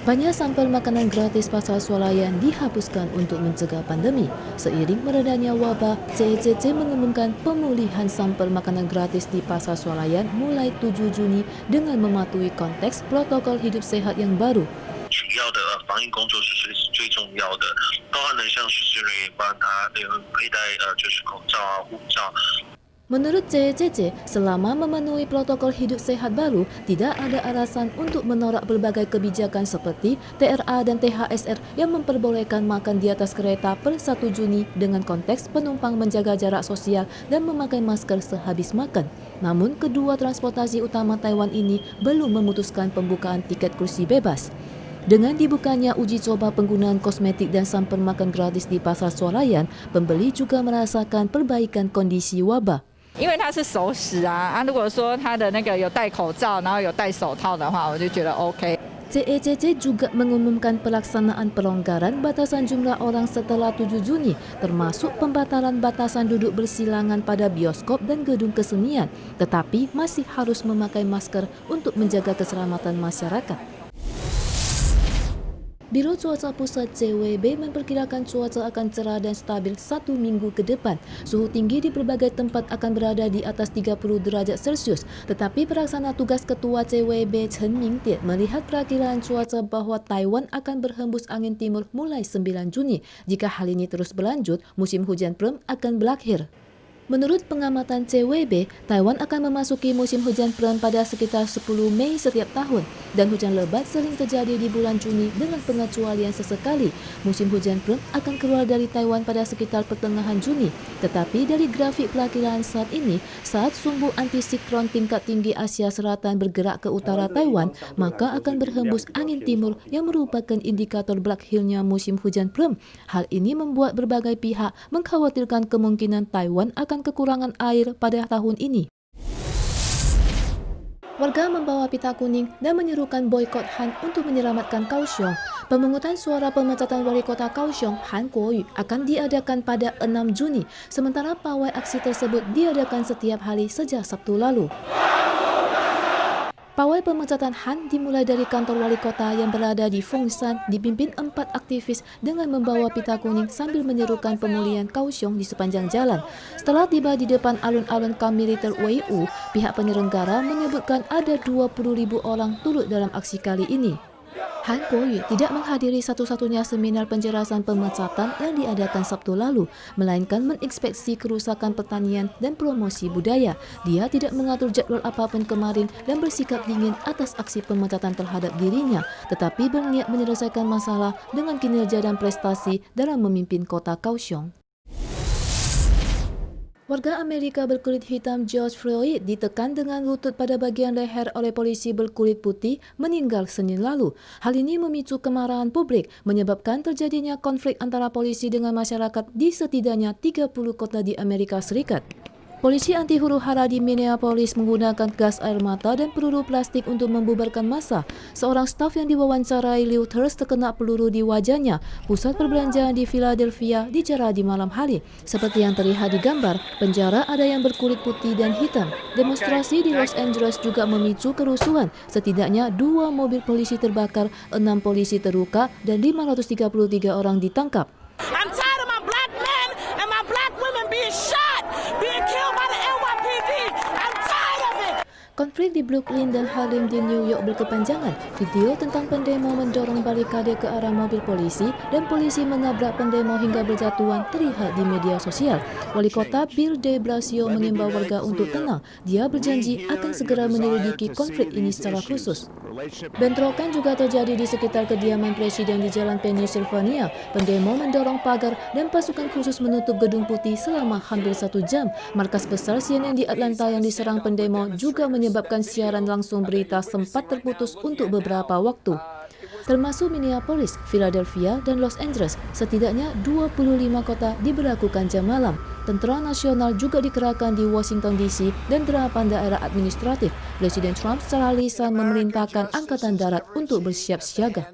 Banyak sampel makanan gratis pasar swalayan dihapuskan untuk mencegah pandemi. Seiring meredanya wabah, CECC mengumumkan pemulihan sampel makanan gratis di pasar swalayan mulai 7 Juni dengan mematuhi konteks protokol hidup sehat yang baru. 主要的防疫工作是最重要的，包含了像实习人员帮他佩戴就是口罩啊、护照。 Menurut CECC, selama memenuhi protokol hidup sehat baru, tidak ada alasan untuk menolak berbagai kebijakan seperti TRA dan THSR yang memperbolehkan makan di atas kereta per 1 Juni dengan konteks penumpang menjaga jarak sosial dan memakai masker sehabis makan. Namun, kedua transportasi utama Taiwan ini belum memutuskan pembukaan tiket kursi bebas. Dengan dibukanya uji coba penggunaan kosmetik dan sampel makan gratis di pasar swalayan, pembeli juga merasakan perbaikan kondisi wabah. 因为它是熟食啊，如果说它的那个有戴口罩，然后有戴手套的话，我就觉得 OK。 CECC juga mengumumkan pelaksanaan pelonggaran batasan jumlah orang setelah 7 Juni, termasuk pembatalan batasan duduk bersilangan pada bioskop dan gedung kesenian, tetapi masih harus memakai masker untuk menjaga keselamatan masyarakat. Biro Cuaca Pusat CWB memperkirakan cuaca akan cerah dan stabil 1 minggu ke depan. Suhu tinggi di berbagai tempat akan berada di atas 30 derajat Celcius. Tetapi pelaksana tugas Ketua CWB Chen Mingtian melihat perakilan cuaca bahwa Taiwan akan berhembus angin timur mulai 9 Juni. Jika hal ini terus berlanjut, musim hujan Prem akan berakhir. Menurut pengamatan CWB, Taiwan akan memasuki musim hujan Prem pada sekitar 10 Mei setiap tahun, dan hujan lebat sering terjadi di bulan Juni dengan pengecualian sesekali. Musim hujan Prem akan keluar dari Taiwan pada sekitar pertengahan Juni, tetapi dari grafik perakilan saat ini, saat sumbu antisikron tingkat tinggi Asia Selatan bergerak ke utara Taiwan, maka akan berhembus angin timur yang merupakan indikator berakhirnya musim hujan Prem. Hal ini membuat berbagai pihak mengkhawatirkan kemungkinan Taiwan akan kekurangan air pada tahun ini. Warga membawa pita kuning dan menyerukan boikot Han untuk menyelamatkan Kaohsiung. Pemungutan suara pemecatan wali kota Kaohsiung, Han Kuo-yu, akan diadakan pada 6 Juni, sementara pawai aksi tersebut diadakan setiap hari sejak Sabtu lalu. Pawai pemecatan Han dimulai dari kantor wali kota yang berada di Fengshan, dipimpin 4 aktivis dengan membawa pita kuning sambil menyerukan pemulihan Kaohsiung di sepanjang jalan. Setelah tiba di depan alun-alun kamp militer WU, pihak penyelenggara menyebutkan ada 20.000 orang turut dalam aksi kali ini. Han Kuo-yu tidak menghadiri satu-satunya seminar penjelasan pemecatan yang diadakan Sabtu lalu, melainkan menginspeksi kerusakan pertanian dan promosi budaya. Dia tidak mengatur jadwal apapun kemarin dan bersikap dingin atas aksi pemecatan terhadap dirinya, tetapi berniat menyelesaikan masalah dengan kinerja dan prestasi dalam memimpin kota Kaohsiung. Warga Amerika berkulit hitam George Floyd ditekan dengan lutut pada bagian leher oleh polisi berkulit putih meninggal Senin lalu. Hal ini memicu kemarahan publik, menyebabkan terjadinya konflik antara polisi dengan masyarakat di setidaknya 30 kota di Amerika Serikat. Polisi anti huru-hara di Minneapolis menggunakan gas air mata dan peluru plastik untuk membubarkan massa. Seorang staf yang diwawancarai Reuters terkena peluru di wajahnya. Pusat perbelanjaan di Philadelphia dijarah di malam hari. Seperti yang terlihat di gambar, penjara ada yang berkulit putih dan hitam. Demonstrasi di Los Angeles juga memicu kerusuhan. Setidaknya 2 mobil polisi terbakar, 6 polisi terluka, dan 533 orang ditangkap. I'm tired of my black men and my black women being shot, being killed by the NYPD. I'm tired of it. Konflik di Brooklyn dan Harlem di New York berkepanjangan. Video tentang pendemo mendorong barikade ke arah mobil polisi dan polisi menabrak pendemo hingga berjatuhan terlihat di media sosial. Wali kota Bill de Blasio mengimbau warga untuk tenang. Dia berjanji akan segera menyelidiki konflik ini secara khusus. Bentrokan juga terjadi di sekitar kediaman presiden di Jalan Pennsylvania. Pendemo mendorong pagar dan pasukan khusus menutup Gedung Putih selama hampir 1 jam. Markas besar CNN di Atlanta yang diserang pendemo juga menyebabkan siaran langsung berita sempat terputus untuk beberapa waktu. Termasuk Minneapolis, Philadelphia, dan Los Angeles, setidaknya 25 kota diberlakukan jam malam. Tentara nasional juga dikerahkan di Washington DC dan 8 daerah administratif. Presiden Trump secara lisan memerintahkan angkatan darat untuk bersiap siaga.